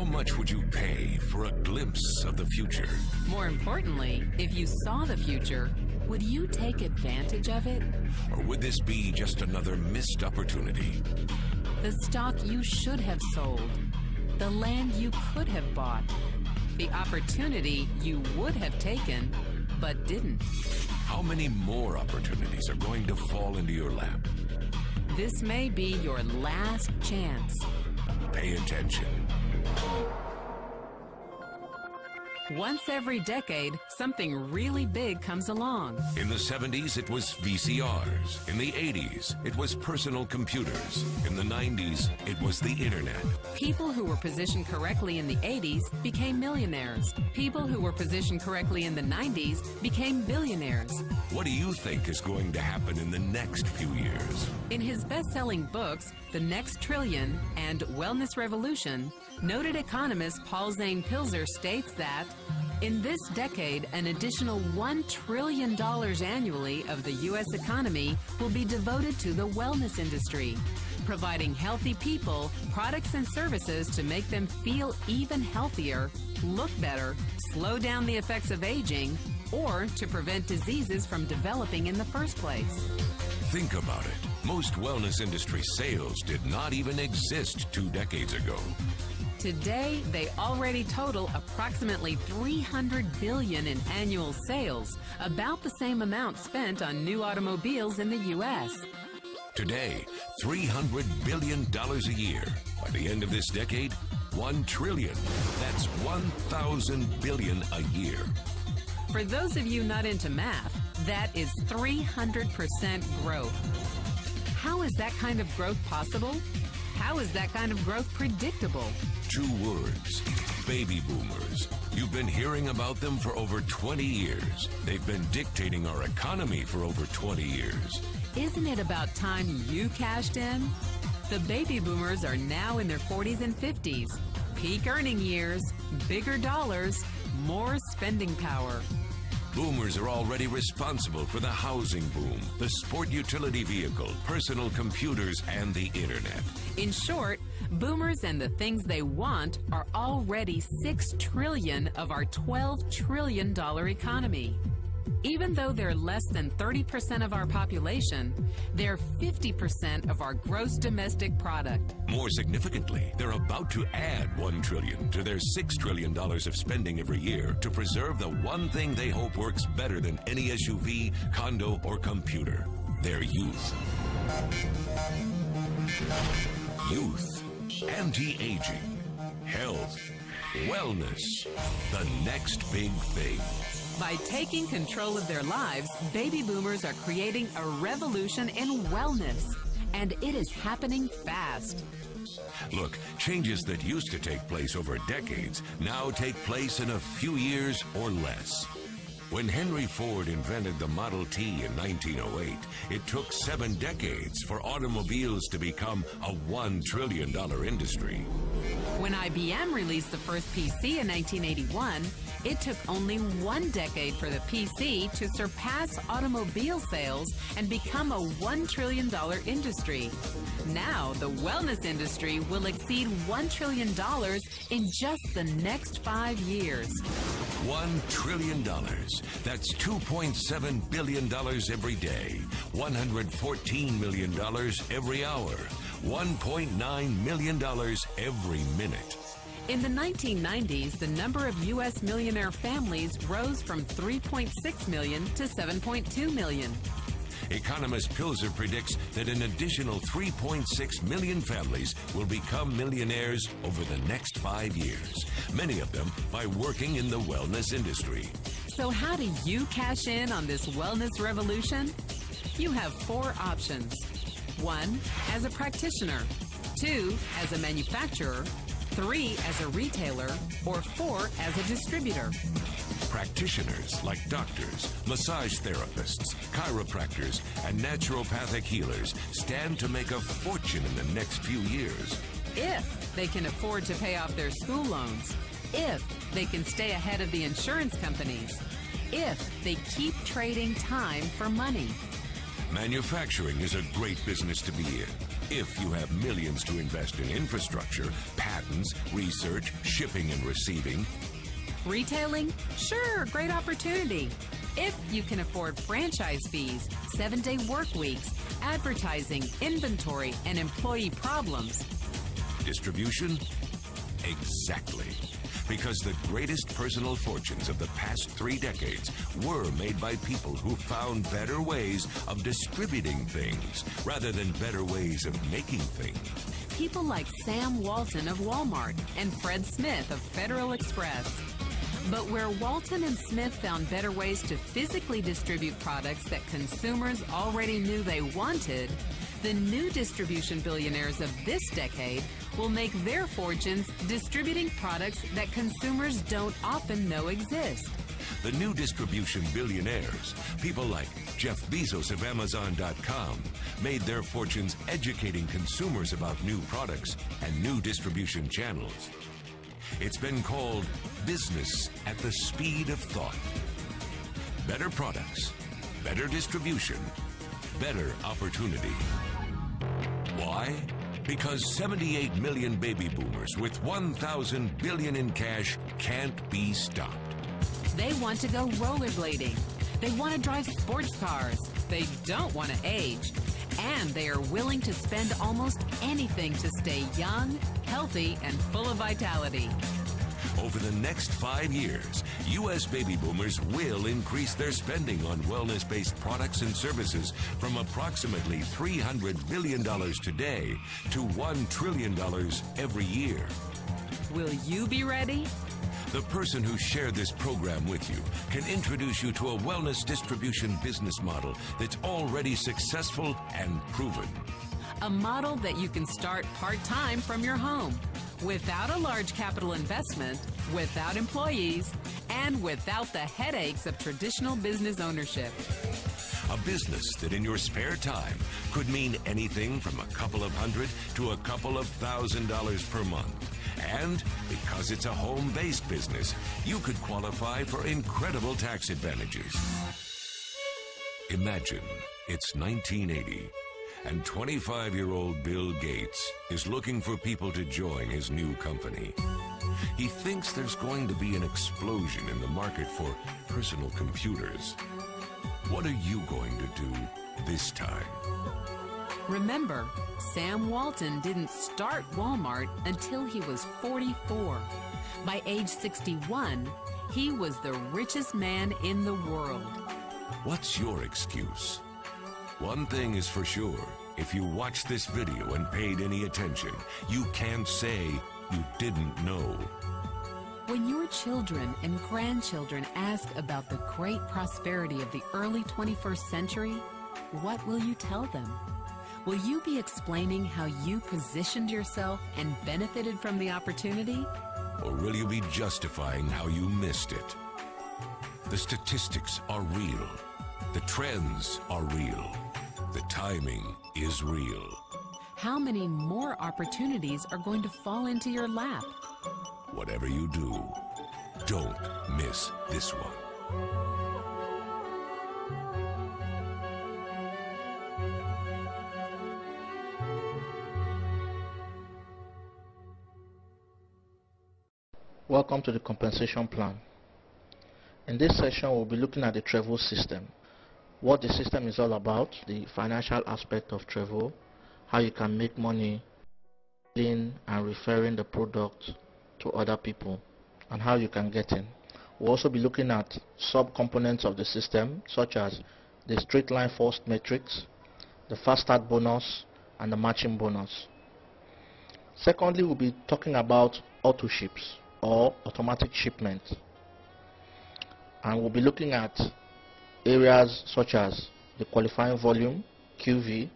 How much would you pay for a glimpse of the future? More importantly, if you saw the future, would you take advantage of it? Or would this be just another missed opportunity? The stock you should have sold, the land you could have bought, the opportunity you would have taken but didn't. How many more opportunities are going to fall into your lap? This may be your last chance. Pay attention. Once every decade, something really big comes along. In the 70s, it was VCRs. In the 80s, it was personal computers. In the 90s, it was the internet. People who were positioned correctly in the 80s became millionaires. People who were positioned correctly in the 90s became billionaires. What do you think is going to happen in the next few years? In his best-selling books, The Next Trillion and Wellness Revolution, noted economist Paul Zane Pilzer states that in this decade, an additional $1 trillion annually of the U.S. economy will be devoted to the wellness industry, providing healthy people products and services to make them feel even healthier, look better, slow down the effects of aging, or to prevent diseases from developing in the first place. Think about it. Most wellness industry sales did not even exist 2 decades ago. Today, they already total approximately $300 billion in annual sales, about the same amount spent on new automobiles in the U.S. Today, $300 billion a year. By the end of this decade, $1 trillion. That's 1,000 billion a year. For those of you not into math, that is 300% growth. How is that kind of growth possible? How is that kind of growth predictable? 2 words, baby boomers. You've been hearing about them for over 20 years. They've been dictating our economy for over 20 years. Isn't it about time you cashed in? The baby boomers are now in their 40s and 50s. Peak earning years, bigger dollars, more spending power. Boomers are already responsible for the housing boom, the sport utility vehicle, personal computers, and the internet. In short, boomers and the things they want are already $6 trillion of our $12 trillion economy. Even though they're less than 30% of our population, they're 50% of our gross domestic product. More significantly, they're about to add $1 trillion to their $6 trillion of spending every year to preserve the one thing they hope works better than any SUV, condo, or computer: their youth. Youth, anti-aging, health, wellness, the next big thing. By taking control of their lives, baby boomers are creating a revolution in wellness, and it is happening fast. Look, changes that used to take place over decades now take place in a few years or less. When Henry Ford invented the Model T in 1908, it took 7 decades for automobiles to become a $1 trillion industry. When IBM released the first PC in 1981, it took only 1 decade for the PC to surpass automobile sales and become a $1 trillion industry. Now, the wellness industry will exceed $1 trillion in just the next 5 years. $1 trillion. That's $2.7 billion every day, $114 million every hour, $1.9 million every minute. In the 1990s, the number of U.S. millionaire families rose from 3.6 million to 7.2 million. Economist Pilzer predicts that an additional 3.6 million families will become millionaires over the next 5 years, many of them by working in the wellness industry. So how do you cash in on this wellness revolution? You have 4 options. 1, as a practitioner. 2, as a manufacturer. 3, as a retailer. Or 4, as a distributor. Practitioners like doctors, massage therapists, chiropractors, and naturopathic healers stand to make a fortune in the next few years. If they can afford to pay off their school loans. If they can stay ahead of the insurance companies. If they keep trading time for money. Manufacturing is a great business to be in. If you have millions to invest in infrastructure, patents, research, shipping and receiving. Retailing? Sure, great opportunity. If you can afford franchise fees, 7-day work weeks, advertising, inventory, and employee problems. Distribution? Exactly. Because the greatest personal fortunes of the past 3 decades were made by people who found better ways of distributing things rather than better ways of making things. People like Sam Walton of Walmart and Fred Smith of Federal Express. But where Walton and Smith found better ways to physically distribute products that consumers already knew they wanted, the new distribution billionaires of this decade will make their fortunes distributing products that consumers don't often know exist. The new distribution billionaires, people like Jeff Bezos of Amazon.com, made their fortunes educating consumers about new products and new distribution channels. It's been called business at the speed of thought. Better products, better distribution, better opportunity. Why? Because 78 million baby boomers with 1,000 billion in cash can't be stopped. They want to go rollerblading. They want to drive sports cars. They don't want to age. And they are willing to spend almost anything to stay young, healthy, and full of vitality. Over the next 5 years, U.S. baby boomers will increase their spending on wellness-based products and services from approximately $300 billion today to $1 trillion every year. Will you be ready? The person who shared this program with you can introduce you to a wellness distribution business model that's already successful and proven. A model that you can start part-time from your home, without a large capital investment, without employees, and without the headaches of traditional business ownership. A business that in your spare time could mean anything from a couple of hundred to a couple of $1,000s per month. And because it's a home-based business, you could qualify for incredible tax advantages. Imagine it's 1980. And 25-year-old Bill Gates is looking for people to join his new company. He thinks there's going to be an explosion in the market for personal computers. What are you going to do this time? Remember, Sam Walton didn't start Walmart until he was 44. By age 61, he was the richest man in the world. What's your excuse? One thing is for sure, if you watched this video and paid any attention, you can't say you didn't know. When your children and grandchildren ask about the great prosperity of the early 21st century, what will you tell them? Will you be explaining how you positioned yourself and benefited from the opportunity? Or will you be justifying how you missed it? The statistics are real. The trends are real. The timing is real. How many more opportunities are going to fall into your lap? Whatever you do, don't miss this one. Welcome to the compensation plan. In this session, we'll be looking at the TREVO system. What the system is all about, the financial aspect of TREVO, how you can make money in and referring the product to other people, and how you can get in. We'll also be looking at sub-components of the system, such as the straight line first matrix, the fast start bonus, and the matching bonus. Secondly, we'll be talking about auto ships or automatic shipment, and we'll be looking at areas such as the qualifying volume, QV,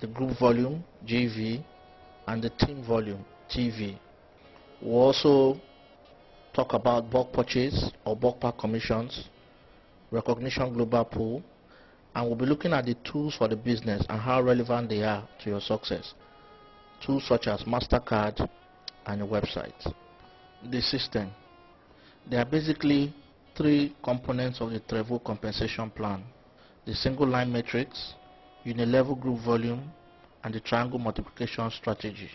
the group volume, GV, and the team volume, TV. We'll also talk about bulk purchase or bulk pack commissions, recognition global pool, and we'll be looking at the tools for the business and how relevant they are to your success. Tools such as MasterCard and your website. The system. There are basically 3 components of the TREVO compensation plan: the single line matrix, unilevel group volume, and the triangle multiplication strategy.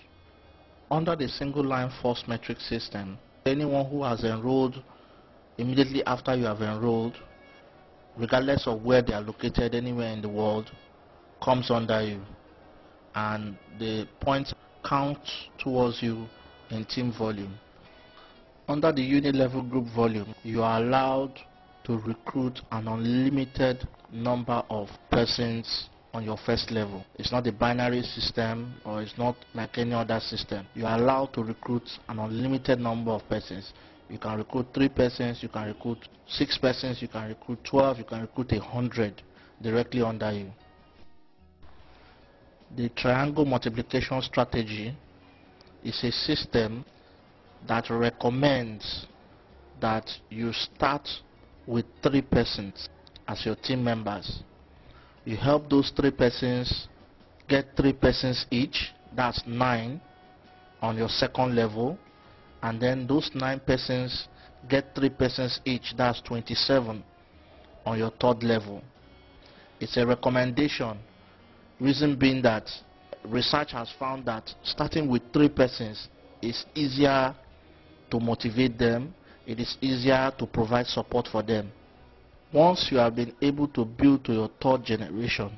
Under the single line force metric system, anyone who has enrolled immediately after you have enrolled, regardless of where they are located anywhere in the world, comes under you, and the points count towards you in team volume. Under the unit level group volume, you are allowed to recruit an unlimited number of persons on your first level. It's not a binary system, or it's not like any other system. You are allowed to recruit an unlimited number of persons. You can recruit 3 persons, you can recruit 6 persons, you can recruit 12, you can recruit 100 directly under you. The triangle multiplication strategy is a system that recommends that you start with 3 persons as your team members. You help those 3 persons get 3 persons each, that's 9 on your second level, and then those 9 persons get 3 persons each, that's 27 on your third level. It's a recommendation, reason being that research has found that starting with 3 persons is easier to motivate them, it is easier to provide support for them. Once you have been able to build to your third generation,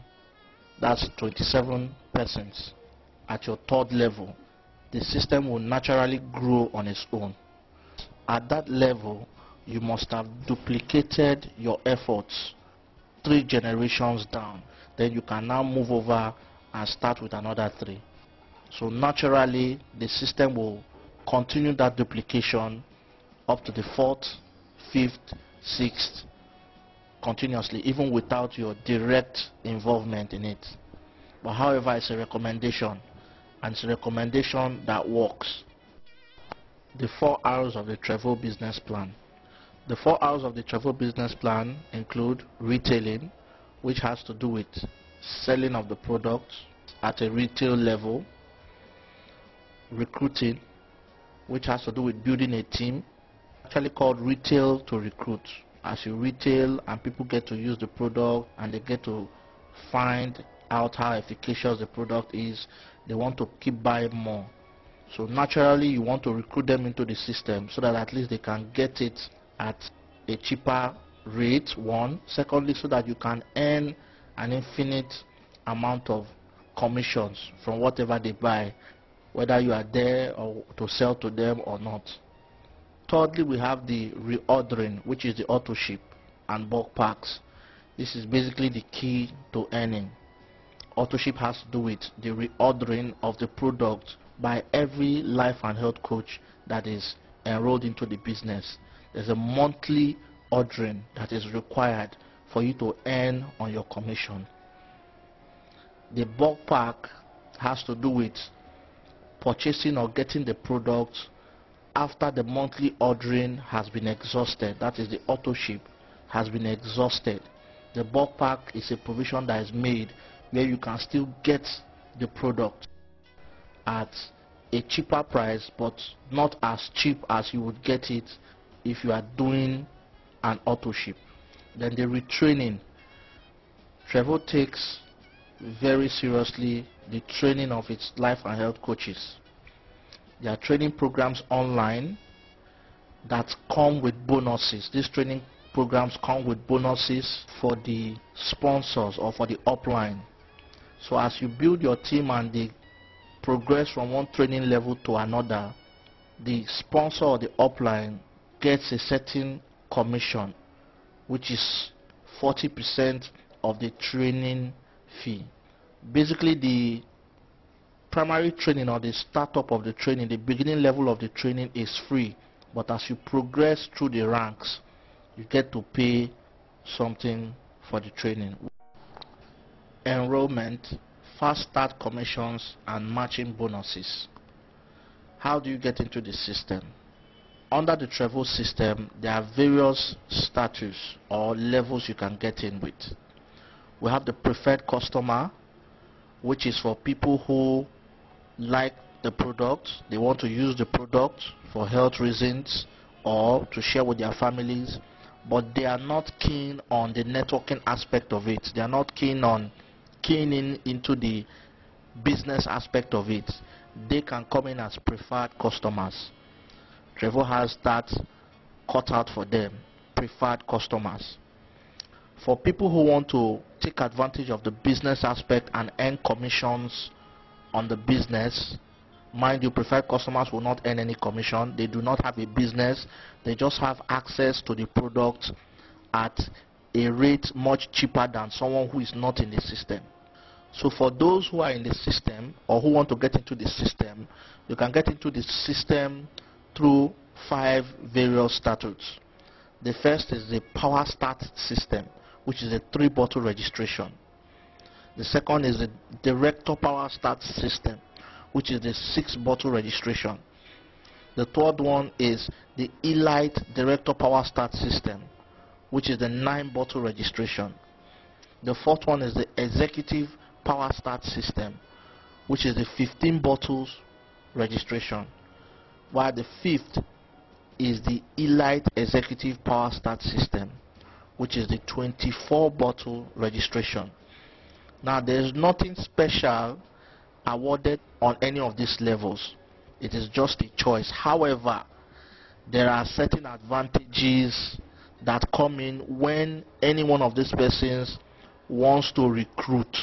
that's 27 persons at your third level, the system will naturally grow on its own. At that level, you must have duplicated your efforts 3 generations down. Then you can now move over and start with another 3. So naturally, the system will continue that duplication up to the 4th, 5th, 6th, continuously, even without your direct involvement in it. But however, it's a recommendation, and it's a recommendation that works. The 4 R's of the TREVO business plan. The 4 R's of the TREVO business plan include retailing, which has to do with selling of the products at a retail level; recruiting, which has to do with building a team, actually called retail to recruit. As you retail and people get to use the product and they get to find out how efficacious the product is, they want to keep buying more. So naturally you want to recruit them into the system so that at least they can get it at a cheaper rate, one. Secondly, so that you can earn an infinite amount of commissions from whatever they buy, whether you are there or to sell to them or not. Thirdly, we have the reordering, which is the auto ship and bulk packs. This is basically the key to earning. Auto ship has to do with the reordering of the product by every life and health coach that is enrolled into the business. There's a monthly ordering that is required for you to earn on your commission. The bulk pack has to do with purchasing or getting the product after the monthly ordering has been exhausted. That is, the auto ship has been exhausted. The bulk pack is a provision that is made where you can still get the product at a cheaper price, but not as cheap as you would get it if you are doing an auto ship. Then the retraining. TREVO takes very seriously the training of its life and health coaches. There are training programs online that come with bonuses. These training programs come with bonuses for the sponsors or for the upline. So as you build your team and they progress from one training level to another, the sponsor or the upline gets a certain commission, which is 40% of the training fee. Basically, the primary training or the startup of the training, the beginning level of the training is free, but as you progress through the ranks, you get to pay something for the training. Enrollment, fast start commissions, and matching bonuses. How do you get into the system? Under the TREVO system, there are various status or levels you can get in with. We have the preferred customer, which is for people who like the product, they want to use the product for health reasons or to share with their families, but they are not keen on the networking aspect of it. They are not keen on keying into the business aspect of it, they can come in as preferred customers. TREVO has that cut out for them, preferred customers. For people who want to take advantage of the business aspect and earn commissions on the business, mind you, preferred customers will not earn any commission. They do not have a business. They just have access to the product at a rate much cheaper than someone who is not in the system. So for those who are in the system or who want to get into the system, you can get into the system through 5 various statutes. The first is the Power Start system, which is a 3-bottle registration. The second is the Director Power Start system, which is the 6-bottle registration. The third one is the Elite Director Power Start system, which is the 9-bottle registration. The fourth one is the Executive Power Start system, which is the 15 bottles registration, while the fifth is the Elite Executive Power Start system, which is the 24-bottle registration. Now, there is nothing special awarded on any of these levels. It is just a choice. However, there are certain advantages that come in when any one of these persons wants to recruit.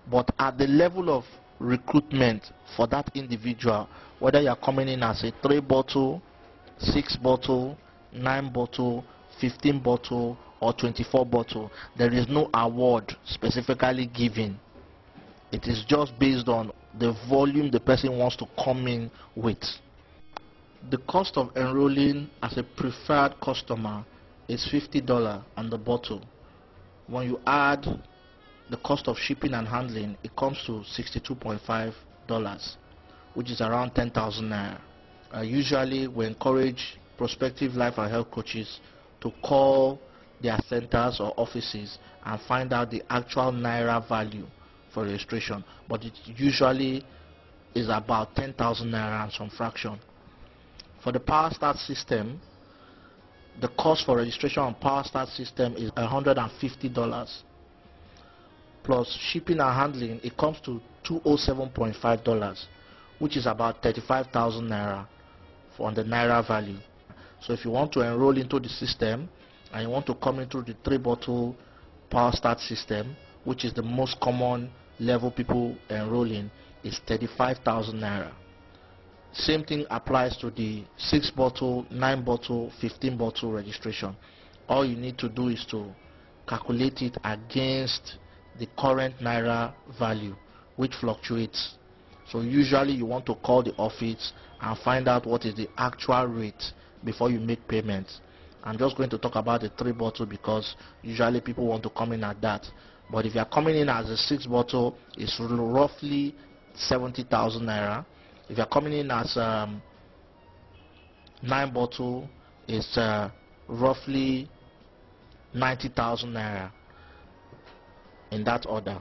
But at the level of recruitment for that individual, whether you are coming in as a 3-bottle, 6-bottle, 9-bottle, 15-bottle, or 24-bottle, there is no award specifically given. It is just based on the volume the person wants to come in with. The cost of enrolling as a preferred customer is $50 on the bottle. When you add the cost of shipping and handling, it comes to $62.5, which is around 10,000 naira. Usually we encourage prospective life and health coaches to call their centers or offices and find out the actual naira value for registration, but it usually is about 10,000 naira and some fraction. For the Power Start system, the cost for registration on Power Start system is $150 plus shipping and handling. It comes to $207.5, which is about 35,000 naira on the naira value. So if you want to enroll into the system and you want to come into the 3-bottle Power Start system, which is the most common level people enroll in, is 35,000 naira. Same thing applies to the 6-bottle, 9-bottle, 15-bottle registration. All you need to do is to calculate it against the current naira value, which fluctuates. So usually you want to call the office and find out what is the actual rate before you make payments. I'm just going to talk about the 3-bottle because usually people want to come in at that. But if you are coming in as a 6-bottle, it's roughly 70,000 naira. If you are coming in as 9-bottle, it's roughly 90,000 naira, in that order.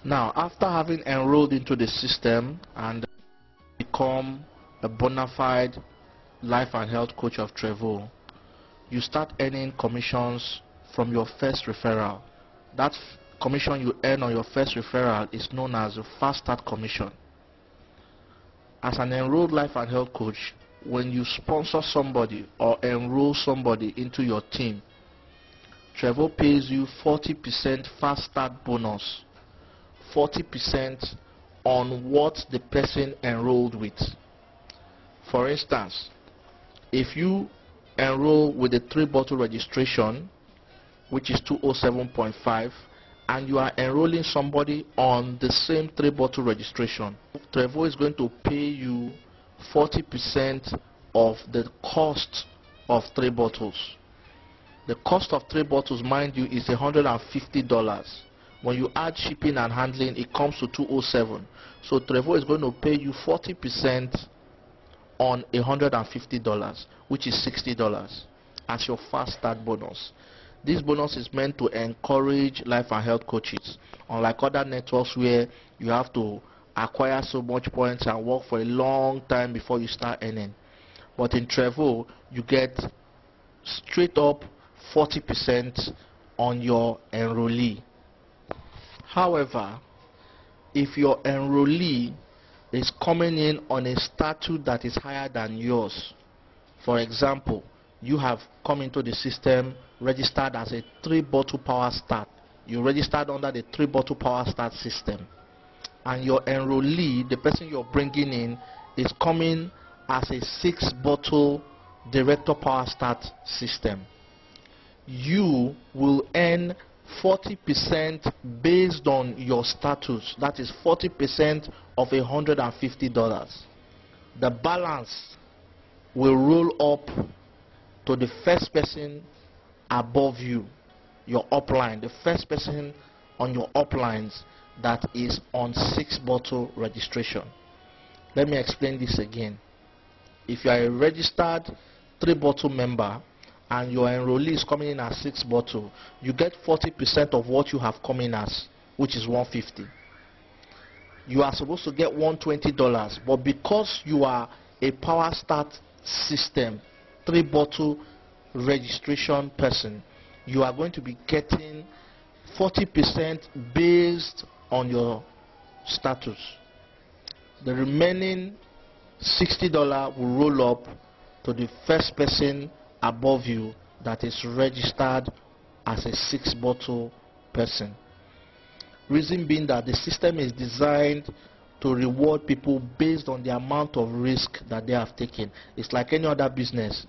Now, after having enrolled into the system and become a bona fide life and health coach of TREVO, you start earning commissions from your first referral. That commission you earn on your first referral is known as a Fast Start commission. As an enrolled life and health coach, when you sponsor somebody or enroll somebody into your team, TREVO pays you 40% Fast Start bonus, 40% on what the person enrolled with. For instance, if you enroll with a 3-bottle registration, which is 207.5, and you are enrolling somebody on the same 3-bottle registration, TREVO is going to pay you 40% of the cost of 3 bottles. The cost of 3 bottles, mind you, is $150. When you add shipping and handling, it comes to 207. So TREVO is going to pay you 40% on $150, which is $60 as your Fast Start bonus. This bonus is meant to encourage life and health coaches, unlike other networks where you have to acquire so much points and work for a long time before you start earning. But in TREVO, you get straight up 40% on your enrollee. However, if your enrollee is coming in on a status that is higher than yours, for example, you have come into the system registered as a 3-bottle power start. You registered under the 3-bottle power start system, and your enrollee, the person you're bringing in, is coming as a 6-bottle director power start system. You will earn 40% based on your status. That is 40% of $150. The balance will roll up to the first person above you, your upline, the first person on your uplines that is on 6-bottle registration. Let me explain this again. If you are a registered 3-bottle member and your enrollee is coming in as 6-bottle, you get 40% of what you have come in as, which is $150. You are supposed to get $120, but because you are a power start system 3-bottle registration person, you are going to be getting 40% based on your status. The remaining $60 will roll up to the first person above you that is registered as a 6-bottle person. Reason being that the system is designed to reward people based on the amount of risk that they have taken. It's like any other business.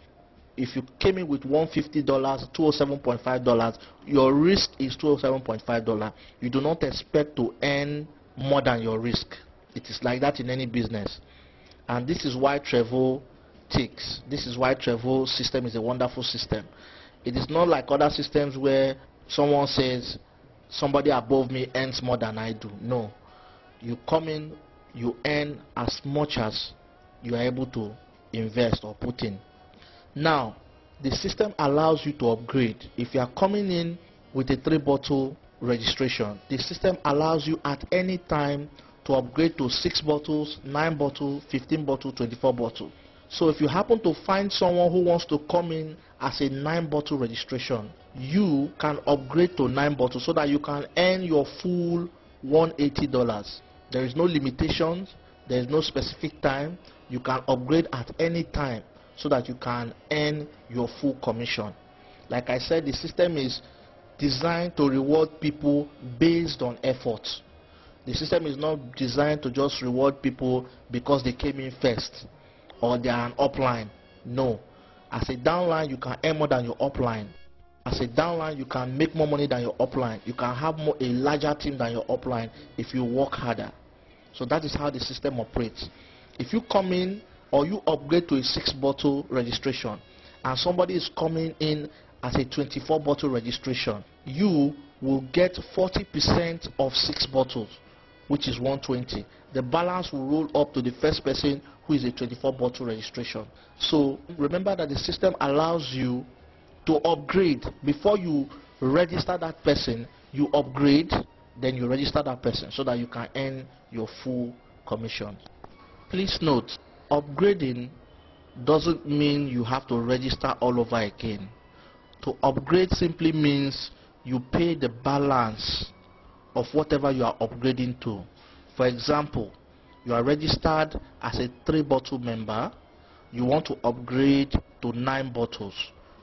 If you came in with $150, $207.5, your risk is $207.5. You do not expect to earn more than your risk. It is like that in any business. And this is why TREVO ticks. This is why TREVO system is a wonderful system. It is not like other systems where someone says somebody above me earns more than I do. No. You come in, you earn as much as you are able to invest or put in. Now, the system allows you to upgrade. If you are coming in with a 3-bottle registration, the system allows you at any time to upgrade to 6 bottles, 9 bottles, 15 bottles, 24 bottles. So if you happen to find someone who wants to come in as a 9-bottle registration, you can upgrade to 9 bottles so that you can earn your full $180. There is no limitations, there is no specific time. You can upgrade at any time so that you can earn your full commission. Like I said, the system is designed to reward people based on effort. The system is not designed to just reward people because they came in first or they are an upline. No. As a downline, you can earn more than your upline. As a downline, you can make more money than your upline. You can have a larger team than your upline if you work harder. So that is how the system operates. If you come in or you upgrade to a 6-bottle registration and somebody is coming in as a 24-bottle registration, you will get 40% of 6 bottles, which is $120. The balance will roll up to the first person who is a 24-bottle registration. So remember that the system allows you to upgrade. Before you register that person, you upgrade, then you register that person so that you can earn your full commission. Please note, upgrading doesn't mean you have to register all over again. To upgrade simply means you pay the balance of whatever you are upgrading to. For example, you are registered as a 3-bottle member. You want to upgrade to 9 bottles.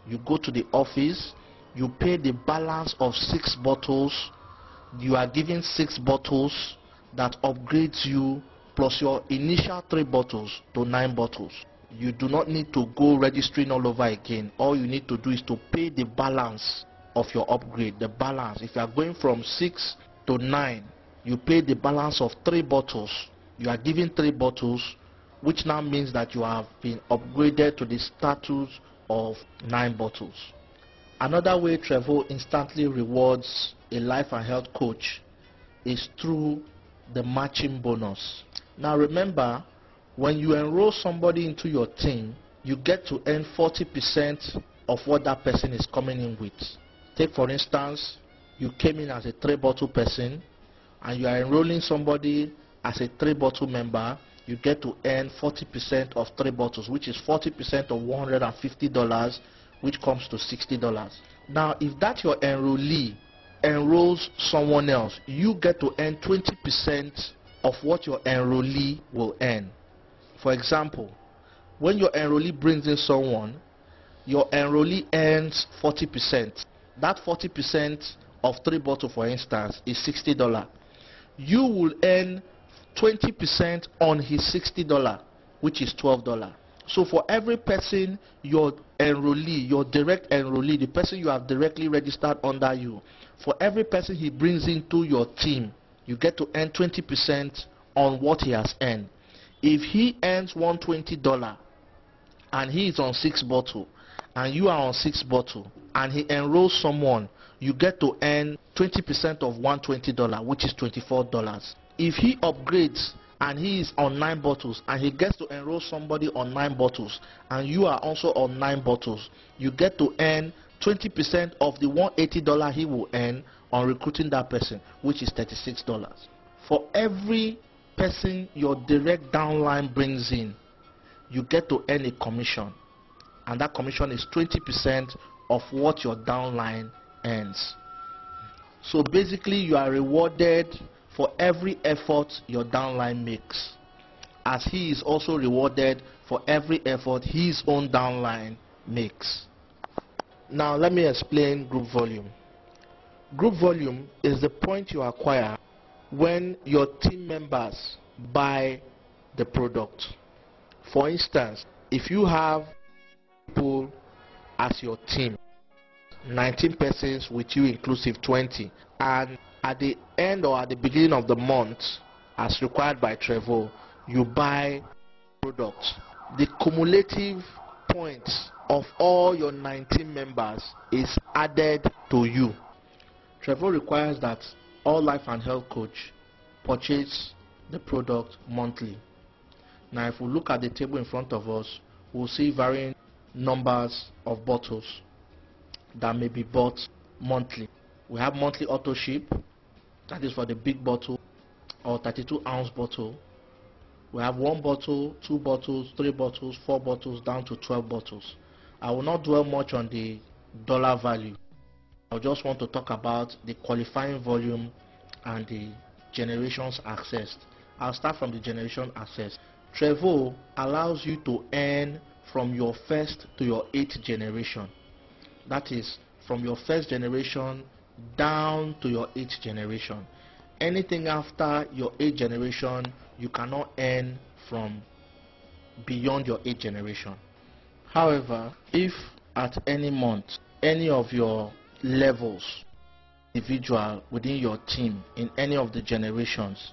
You go to the office, you pay the balance of 6 bottles. You are given 6 bottles that upgrades you plus your initial 3 bottles to 9 bottles. You do not need to go registering all over again. All you need to do is to pay the balance of your upgrade. The balance, if you are going from 6 to 9, you pay the balance of 3 bottles. You are given 3 bottles, which now means that you have been upgraded to the status of 9 bottles. Another way TREVO instantly rewards a life and health coach is through the matching bonus. Now remember, when you enroll somebody into your team, you get to earn 40% of what that person is coming in with. Take for instance, you came in as a 3-bottle person and you are enrolling somebody as a 3-bottle member. You get to earn 40% of 3 bottles, which is 40% of $150, which comes to $60. Now, if that's your enrollee enrolls someone else, you get to earn 20% of what your enrollee will earn. For example, when your enrollee brings in someone, your enrollee earns 40%. That 40% of 3 bottles, for instance, is $60. You will earn 20% on his $60, which is $12. So for every person your enrollee, your direct enrollee, the person you have directly registered under you, for every person he brings into your team, you get to earn 20% on what he has earned. If he earns $120 and he is on 6 bottles and you are on 6 bottles and he enrolls someone, you get to earn 20% of $120, which is $24. If he upgrades and he is on 9 bottles and he gets to enroll somebody on 9 bottles and you are also on 9 bottles, you get to earn 20% of the $180 he will earn on recruiting that person, which is $36. For every person your direct downline brings in, you get to earn a commission, and that commission is 20% of what your downline earns. So basically you are rewarded for every effort your downline makes, as he is also rewarded for every effort his own downline makes. Now let me explain group volume. Group volume is the point you acquire when your team members buy the product. For instance, if you have people as your team, 19 persons with you inclusive 20, and at the end or at the beginning of the month, as required by TREVO, you buy products, the cumulative points of all your 19 members is added to you. TREVO requires that all life and health coach purchase the product monthly. Now if we look at the table in front of us, we'll see varying numbers of bottles that may be bought monthly. We have monthly auto ship, that is for the big bottle or 32-ounce bottle. We have 1 bottle, 2 bottles, 3 bottles, 4 bottles, down to 12 bottles. I will not dwell much on the dollar value. I just want to talk about the qualifying volume and the generations accessed. I'll start from the generation access. TREVO allows you to earn from your first to your 8th generation. That is from your first generation down to your 8th generation. Anything after your 8th generation, you cannot earn from beyond your 8th generation. However, if at any month, any of your levels, individual within your team in any of the generations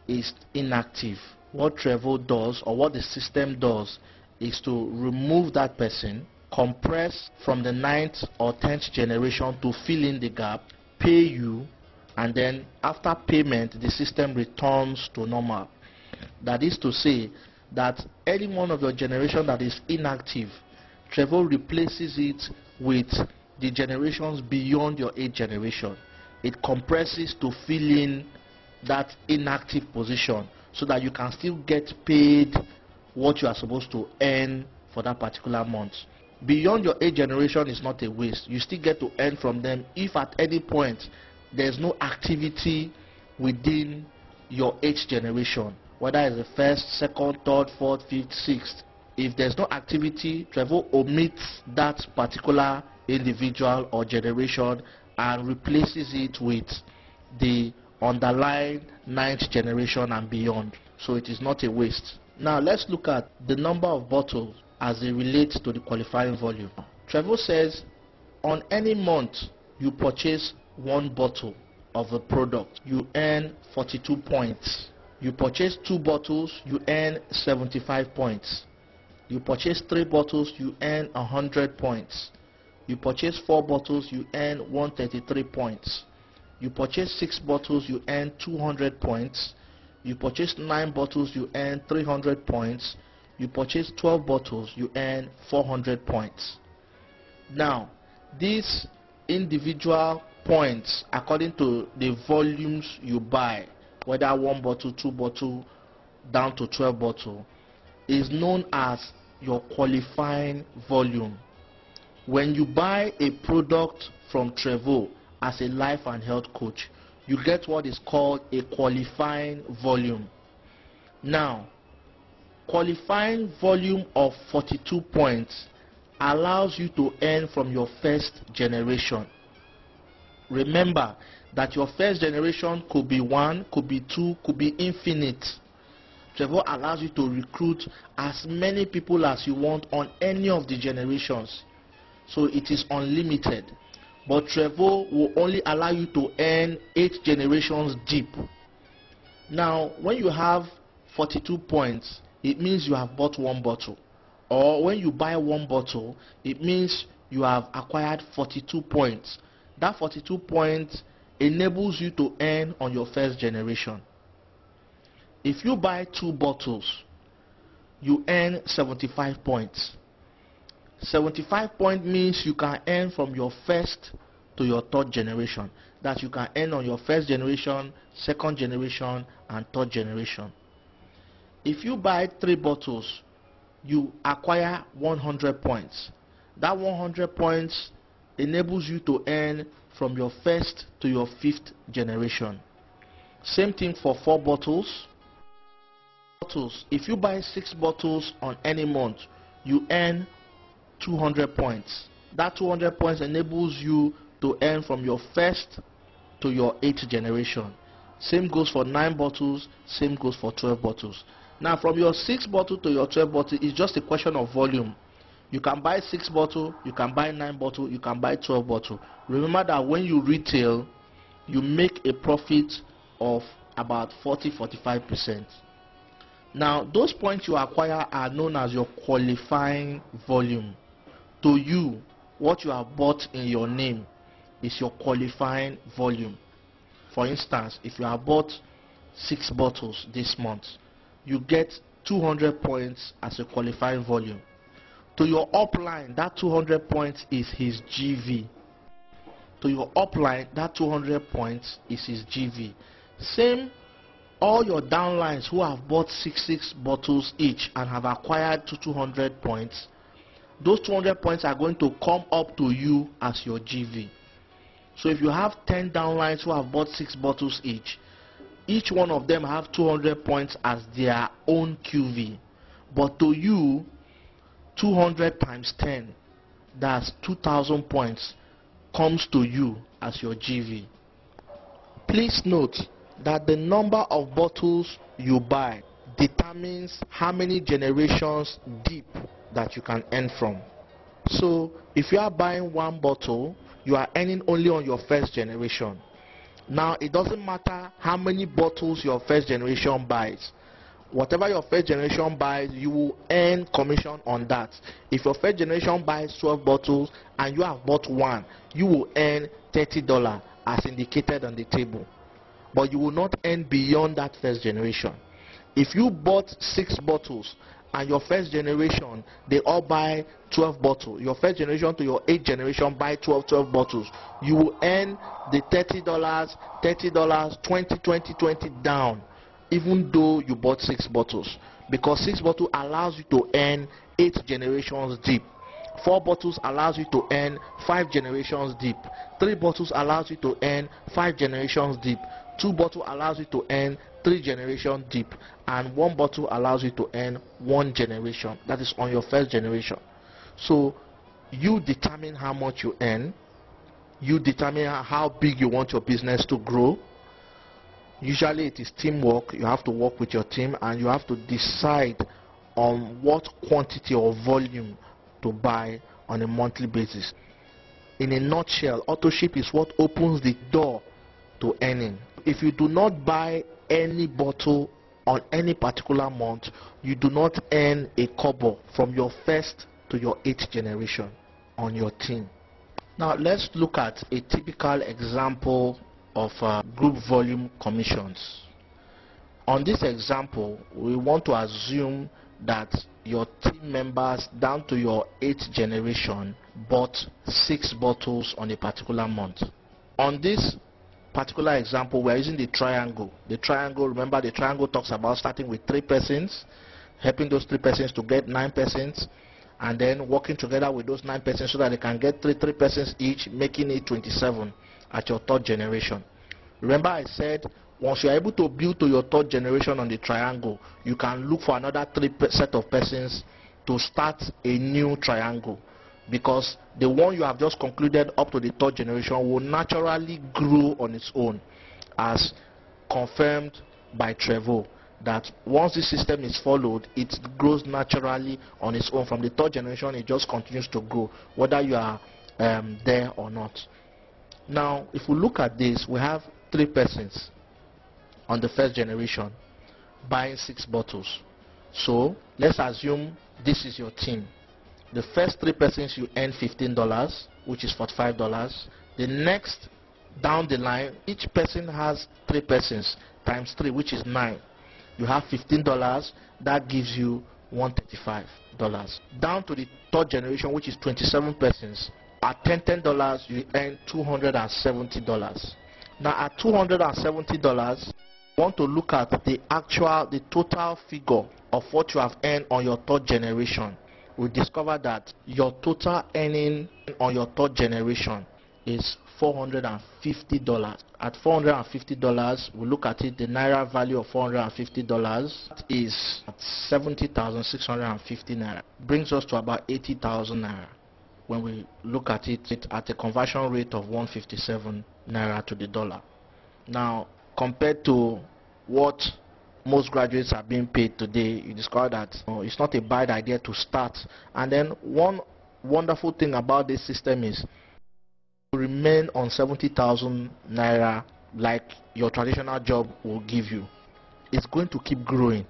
is inactive, what TREVO does, or what the system does, is to remove that person, compress from the 9th or 10th generation to fill in the gap, pay you, and then after payment the system returns to normal. That is to say that any one of your generation that is inactive, TREVO replaces it with the generations beyond your 8th generation. It compresses to fill in that inactive position so that you can still get paid what you are supposed to earn for that particular month. Beyond your 8th generation is not a waste. You still get to earn from them if at any point there is no activity within your 8th generation, whether it's the 1st, 2nd, 3rd, 4th, 5th, 6th. If there's no activity, TREVO omits that particular individual or generation and replaces it with the underlying 9th generation and beyond. So it is not a waste. Now let's look at the number of bottles as they relate to the qualifying volume. TREVO says on any month you purchase 1 bottle of a product, you earn 42 points. You purchase 2 bottles, you earn 75 points. You purchase 3 bottles, you earn 100 points. You purchase 4 bottles, you earn 133 points. You purchase 6 bottles, you earn 200 points. You purchase 9 bottles, you earn 300 points. You purchase 12 bottles, you earn 400 points. Now, these individual points, according to the volumes you buy, whether 1 bottle, 2 bottle, down to 12 bottle, is known as your qualifying volume. When you buy a product from TREVO as a life and health coach, you get what is called a qualifying volume. Now, qualifying volume of 42 points allows you to earn from your first generation. Remember that your first generation could be 1, could be 2, could be infinite. TREVO allows you to recruit as many people as you want on any of the generations. So it is unlimited. But TREVO will only allow you to earn 8 generations deep. Now, when you have 42 points, it means you have bought 1 bottle. Or when you buy 1 bottle, it means you have acquired 42 points. That 42 points enables you to earn on your first generation. If you buy 2 bottles, you earn 75 points. 75 points means you can earn from your first to your third generation. That you can earn on your first generation, second generation, and third generation. If you buy 3 bottles, you acquire 100 points. That 100 points enables you to earn from your first to your 5th generation. Same thing for 4 bottles. If you buy 6 bottles on any month, you earn 200 points. That 200 points enables you to earn from your first to your 8th generation. Same goes for 9 bottles, same goes for 12 bottles. Now from your 6 bottle to your 12 bottle, it's just a question of volume. You can buy 6 bottle, you can buy 9 bottle, you can buy 12 bottle. Remember that when you retail, you make a profit of about 40-45%. Now, those points you acquire are known as your qualifying volume. To you, what you have bought in your name is your qualifying volume. For instance, if you have bought 6 bottles this month, you get 200 points as a qualifying volume. To your upline, that 200 points is his GV. To your upline, that 200 points is his GV. Same, all your downlines who have bought 6 bottles each and have acquired 200 points, those 200 points are going to come up to you as your GV. So if you have 10 downlines who have bought 6 bottles each one of them have 200 points as their own QV. But to you, 200 times 10, that's 2,000 points, comes to you as your GV. Please note that the number of bottles you buy determines how many generations deep that you can earn from. So if you are buying 1 bottle, you are earning only on your first generation. Now it doesn't matter how many bottles your first generation buys. Whatever your first generation buys, you will earn commission on that. If your first generation buys 12 bottles and you have bought 1, you will earn $30 as indicated on the table. But you will not earn beyond that first generation. If you bought 6 bottles and your first generation, they all buy 12 bottles, your first generation to your 8th generation buy 12 bottles, you will earn the $30, 20 down, even though you bought 6 bottles, because 6 bottles allows you to earn 8 generations deep. 4 bottles allows you to earn 5 generations deep. 3 bottles allows you to earn 5 generations deep. 2 bottles allows you to earn 3 generations deep, and 1 bottle allows you to earn 1 generation. That is on your first generation. So you determine how much you earn. You determine how big you want your business to grow. Usually it is teamwork. You have to work with your team, and you have to decide on what quantity or volume to buy on a monthly basis. In a nutshell, authorship is what opens the door to earning. If you do not buy any bottle on any particular month, you do not earn a kobo from your first to your 8th generation on your team. Now let's look at a typical example of group volume commissions. On this example, we want to assume that your team members down to your 8th generation bought 6 bottles on a particular month. On this particular example, we are using the triangle. The triangle, remember, the triangle talks about starting with 3 persons, helping those 3 persons to get 9 persons, and then working together with those 9 persons so that they can get 3 persons each, making it 27. at your third generation. Remember I said once you are able to build to your third generation on the triangle, you can look for another set of persons to start a new triangle, because the one you have just concluded up to the third generation will naturally grow on its own, as confirmed by TREVO, that once this system is followed, it grows naturally on its own. From the third generation, it just continues to grow, whether you are there or not. Now, if we look at this, we have 3 persons on the first generation buying 6 bottles. So let's assume this is your team. The first 3 persons, you earn $15, which is $45. The next down the line, each person has 3 persons times 3, which is 9. You have $15. That gives you $135. Down to the third generation, which is 27 persons. At $10, you earn $270. Now at $270, you want to look at the total figure of what you have earned on your third generation. We discover that your total earning on your third generation is $450. At $450, we look at it, the naira value of $450 is 70,650 naira. Brings us to about 80,000 naira when we look at it at a conversion rate of 157 naira to the dollar. Now, compared to what most graduates are being paid today, you discover that it's not a bad idea to start. And then one wonderful thing about this system is to remain on 70,000 naira like your traditional job will give you. It's going to keep growing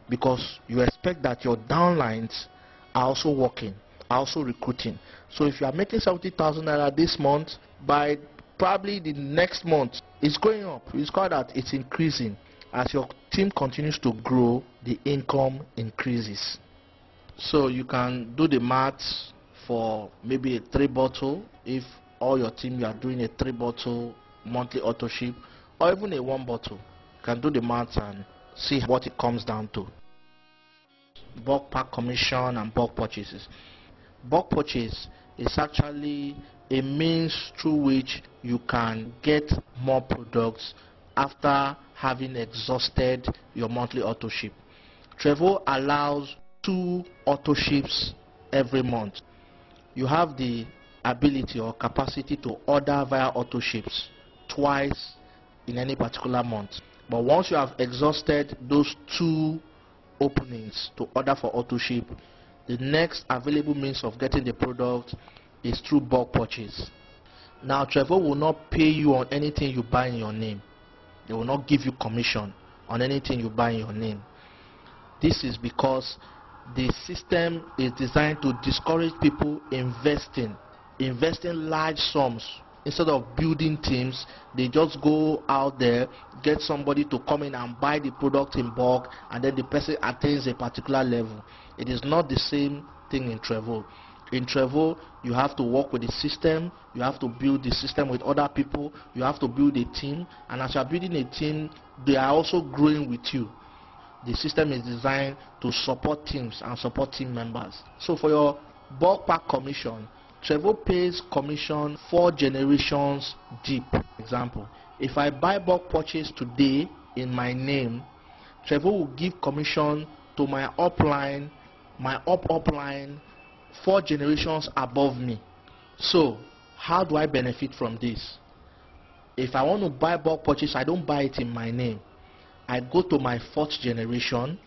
because you expect that your downlines are also working, are also recruiting. So if you are making 70,000 naira this month, by probably the next month it's going up. You discover that it's increasing. As your team continues to grow, the income increases. So you can do the maths for maybe a 3 bottle. If all your team, you are doing a 3 bottle monthly auto ship, or even a 1 bottle, you can do the maths and see what it comes down to. Bulk pack commission and bulk purchases. Bulk purchase is actually a means through which you can get more products after having exhausted your monthly auto ship. TREVO allows 2 auto ships every month. You have the ability or capacity to order via auto ships twice in any particular month. But once you have exhausted those 2 openings to order for auto ship, the next available means of getting the product is through bulk purchase. Now, TREVO will not pay you on anything you buy in your name. They will not give you commission on anything you buy in your name. This is because the system is designed to discourage people investing large sums. Instead of building teams, they just go out there, get somebody to come in and buy the product in bulk, and then the person attains a particular level. It is not the same thing in TREVO. In TREVO, you have to work with the system, you have to build the system with other people, you have to build a team, and as you are building a team, they are also growing with you. The system is designed to support teams and support team members. So for your bulk pack commission, TREVO pays commission 4 generations deep. Example, if I buy bulk purchase today in my name, TREVO will give commission to my upline, my upline 4 generations above me. So how do I benefit from this? If I want to buy bulk purchase, I don't buy it in my name. I go to my 4th generation,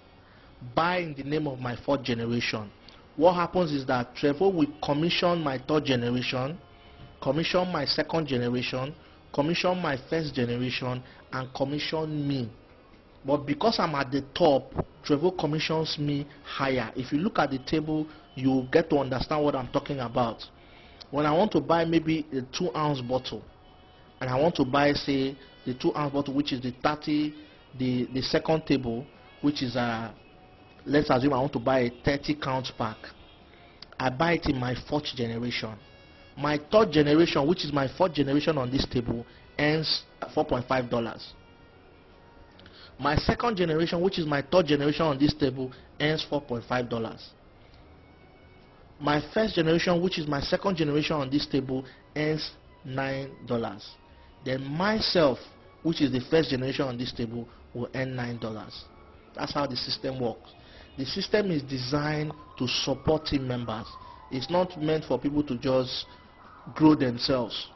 buy in the name of my 4th generation. What happens is that TREVO will commission my 3rd generation, commission my 2nd generation, commission my 1st generation, and commission me. But because I'm at the top, TREVO commissions me higher. If you look at the table, you get to understand what I'm talking about. When I want to buy maybe a 2-ounce bottle, and I want to buy, say, the 2-ounce bottle, which is the 30, the second table, which is let's assume I want to buy a 30-count pack. I buy it in my 4th generation. My 3rd generation, which is my 4th generation on this table, earns $4.5. My 2nd generation, which is my 3rd generation on this table, earns $4.5. My 1st generation, which is my 2nd generation on this table, earns $9. then myself, which is the first generation on this table, will earn $9. That's how the system works. The system is designed to support team members. It's not meant for people to just grow themselves.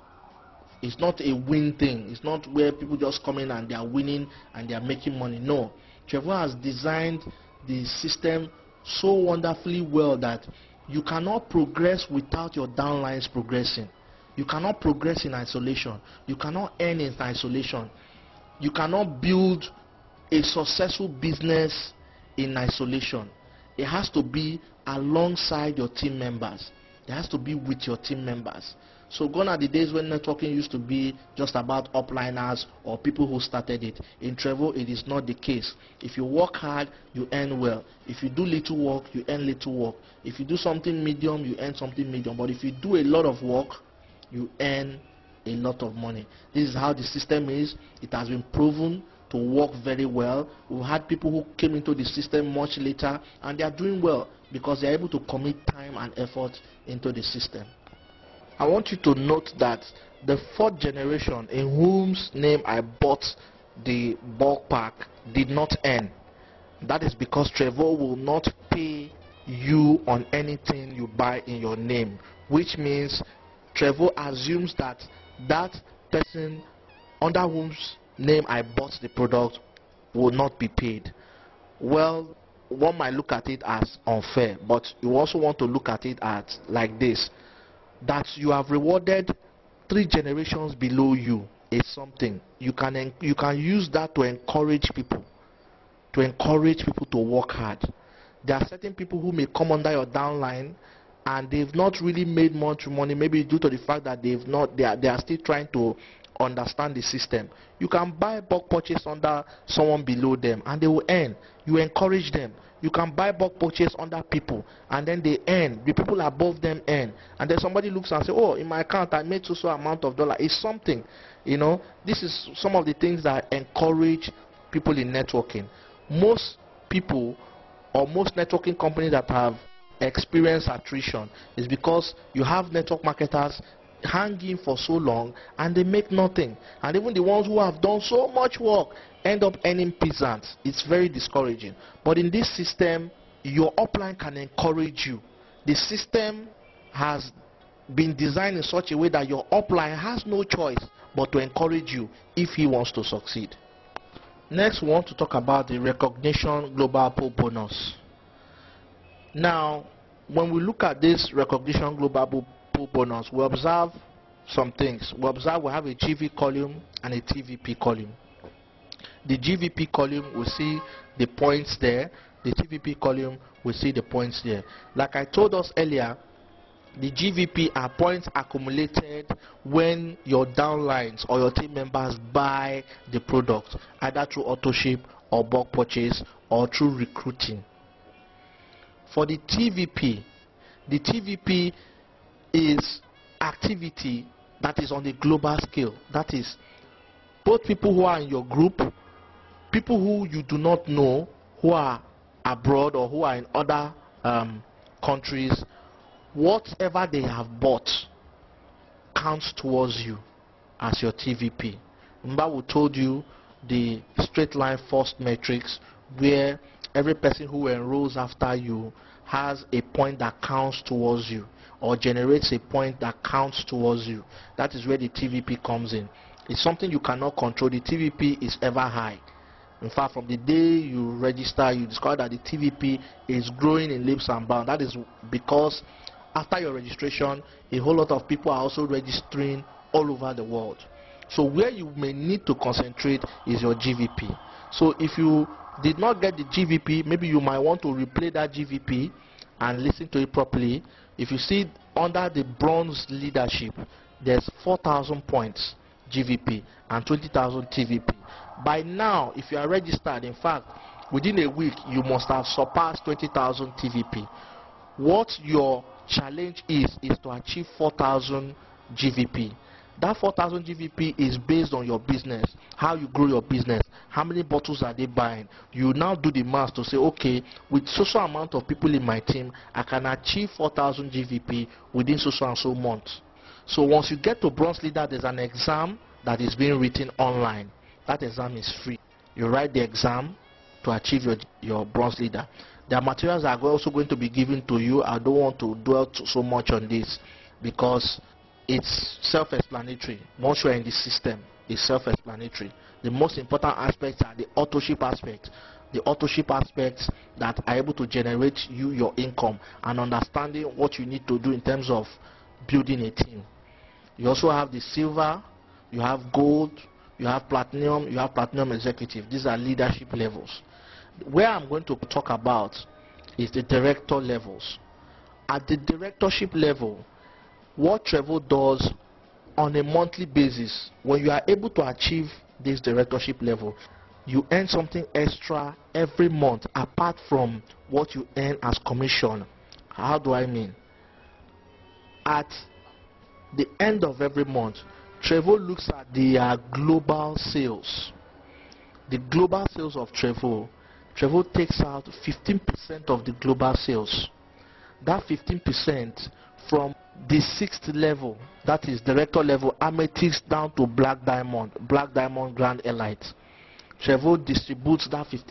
It's not a win thing. It's not where people just come in and they are winning and they are making money. No. TREVO has designed the system so wonderfully well that you cannot progress without your downlines progressing. You cannot progress in isolation. You cannot earn in isolation. You cannot build a successful business in isolation. It has to be alongside your team members. It has to be with your team members. So gone are the days when networking used to be just about upliners or people who started it. In TREVO, it is not the case. If you work hard, you earn well. If you do little work, you earn little work. If you do something medium, you earn something medium. But if you do a lot of work, you earn a lot of money. This is how the system is. It has been proven to work very well. We've had people who came into the system much later and they are doing well because they are able to commit time and effort into the system. I want you to note that the fourth generation in whose name I bought the bulk pack did not earn. That is because TREVO will not pay you on anything you buy in your name, which means TREVO assumes that that person under whose name I bought the product will not be paid. Well, one might look at it as unfair, but you also want to look at it as like this, that you have rewarded 3 generations below you is something. You can use that to encourage people to work hard. There are certain people who may come under your downline and they've not really made much money, maybe due to the fact that they are still trying to understand the system. You can buy bulk purchase under someone below them and they will earn. You encourage them. You can buy bulk purchase under people and then they earn. The people above them earn. And then somebody looks and says, oh, in my account I made so amount of dollar. It's something. You know, this is some of the things that encourage people in networking. Most people or most networking companies that have experienced attrition is because you have network marketers hanging for so long and they make nothing, and even the ones who have done so much work end up earning peasants. It's very discouraging. But in this system, your upline can encourage you. The system has been designed in such a way that your upline has no choice but to encourage you if he wants to succeed. Next, we want to talk about the recognition global pool bonus. Now, when we look at this recognition global pool bonus, we observe some things. We observe we have a GV column and a TVP column. The GVP column, we see the points there. The TVP column, we see the points there. Like I told us earlier, the GVP are points accumulated when your downlines or your team members buy the product, either through auto-ship or bulk purchase or through recruiting. For the TVP is activity that is on the global scale. That is both people who are in your group, people who you do not know, who are abroad or who are in other countries. Whatever they have bought counts towards you as your TVP. Remember we told you the straight line first matrix, where every person who enrolls after you has a point that counts towards you or generates a point that counts towards you. That is where the TVP comes in. It's something you cannot control. The TVP is ever high. In fact, from the day you register, you discover that the TVP is growing in leaps and bounds. That is because after your registration, a whole lot of people are also registering all over the world. So where you may need to concentrate is your GVP. So if you did not get the GVP, maybe you might want to replay that GVP and listen to it properly. If you see under the bronze leadership, there's 4,000 points GVP and 20,000 TVP. By now, if you are registered, in fact, within a week, you must have surpassed 20,000 TVP. What your challenge is to achieve 4,000 GVP. That 4,000 GVP is based on your business, how you grow your business, how many bottles are they buying. You now do the math to say, okay, with so amount of people in my team, I can achieve 4,000 GVP within so and so months. So once you get to bronze leader, there's an exam that is being written online. That exam is free. You write the exam to achieve your bronze leader. There are materials that are also going to be given to you. I don't want to dwell so much on this because it's self-explanatory. Once you are in the system, it's self-explanatory. The most important aspects are the authorship aspect. The authorship aspects that are able to generate you your income and understanding what you need to do in terms of building a team. You also have the silver, you have gold, you have platinum executive. These are leadership levels. Where I'm going to talk about is the director levels. At the directorship level, what Trévo does on a monthly basis, when you are able to achieve this directorship level, you earn something extra every month apart from what you earn as commission. How do I mean? At the end of every month, Trévo looks at the global sales. The global sales of Trévo takes out 15% of the global sales. That 15% from the 6th level, that is director level, amethyst down to black diamond grand elite. Trévo distributes that 15%